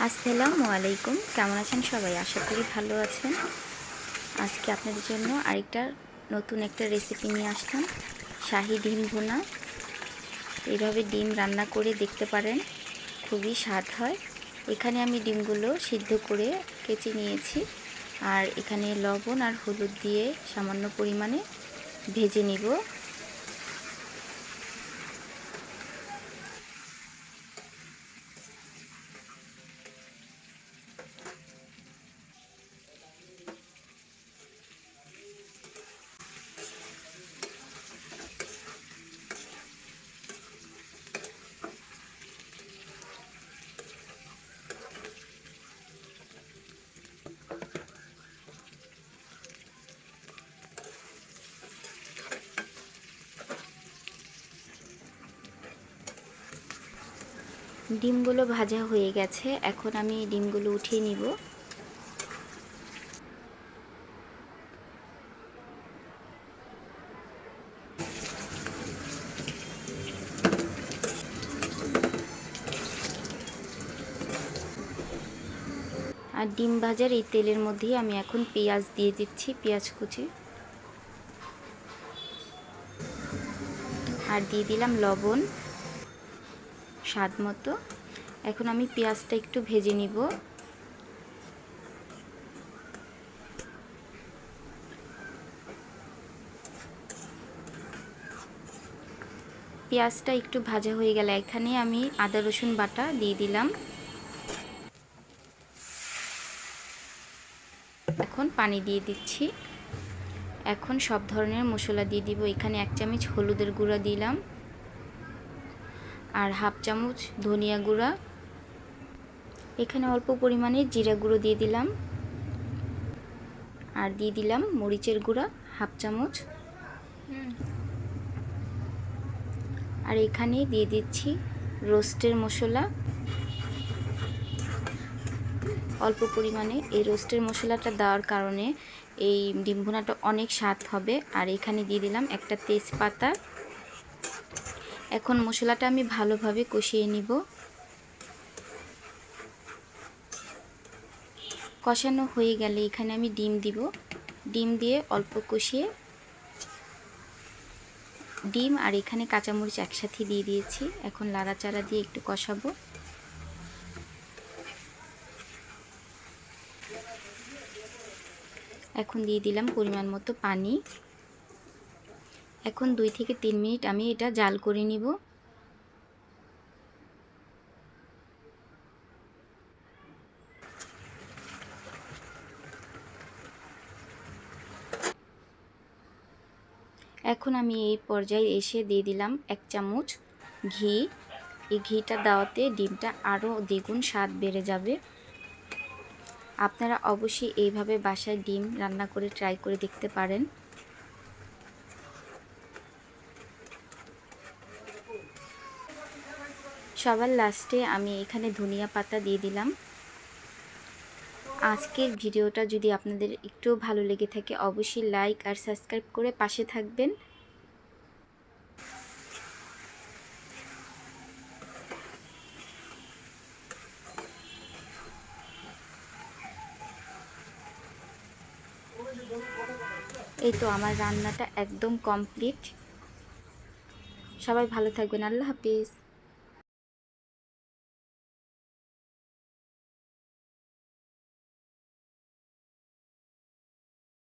আসসালামু আলাইকুম। কেমন আছেন সবাই? আশা করি ভালো আছেন। আজকে আপনাদের জন্য আরেকটা নতুন একটা রেসিপি নিয়ে আসলাম, শাহী ডিম ভুনা। এইভাবে ডিম রান্না করে দেখতে পারেন, খুবই স্বাদ হয়। এখানে আমি ডিমগুলো সিদ্ধ করে কেচে নিয়েছি, আর এখানে লবণ আর হলুদ দিয়ে সামান্য পরিমাণে ভেজে নিব। ডিমগুলো ভাজা হয়ে গেছে, এখন আমি ডিমগুলো উঠিয়ে নিব। আর ডিম ভাজার এই তেলের মধ্যেই আমি এখন পেঁয়াজ দিয়ে দিচ্ছি, পেঁয়াজ কুচি। আর দিয়ে দিলাম লবণ স্বাদ মতো। এখন আমি পেঁয়াজটা একটু ভেজে নিব। পেঁয়াজটা একটু ভাজা হয়ে গেলে এখানে আমি আদা রসুন বাটা দিয়ে দিলাম। এখন পানি দিয়ে দিচ্ছি। এখন সব ধরনের মশলা দিয়ে দিব। এখানে 1 চামচ হলুদের গুঁড়া দিলাম, আর হাফ চামচ ধনিয়া গুঁড়া। এখানে অল্প পরিমাণে জিরা গুঁড়ো দিয়ে দিলাম, আর দিয়ে দিলাম মরিচের গুঁড়া হাফ চামচ। আর এখানে দিয়ে দিচ্ছি রোস্টের মশলা অল্প পরিমাণে। এই রোস্টের মশলাটা দেওয়ার কারণে এই ডিম ভুনাটা অনেক স্বাদ হবে। আর এখানে দিয়ে দিলাম একটা তেজপাতা। এখন মশলাটা আমি ভালোভাবে কষিয়ে নিব। কষানো হয়ে গেলে এখানে আমি ডিম দিব। ডিম দিয়ে অল্প কষিয়ে, ডিম আর এখানে কাঁচামরিচ একসাথে দিয়ে দিয়েছি। এখন লাড়াচাড়া দিয়ে একটু কষাবো। এখন দিয়ে দিলাম পরিমাণ মতো পানি। এখন 2 থেকে 3 মিনিট আমি এটা জাল করে নিব। এখন আমি এই পর্যায়ে এসে দিয়ে দিলাম 1 চামচ ঘি। এই ঘিটা দেওয়াতে ডিমটা আরও দ্বিগুণ স্বাদ বেড়ে যাবে। আপনারা অবশ্যই এইভাবে বাসায় ডিম রান্না করে ট্রাই করে দেখতে পারেন। সবার লাস্টে আমি এখানে ধনিয়া পাতা দিয়ে দিলাম। আজকের ভিডিওটা যদি আপনাদের একটু ভালো লেগে থাকে অবশ্যই লাইক আর সাবস্ক্রাইব করে পাশে থাকবেন। এই তো আমার রান্নাটা একদম কমপ্লিট। সবাই ভালো থাকবেন। আল্লাহ হাফিজ।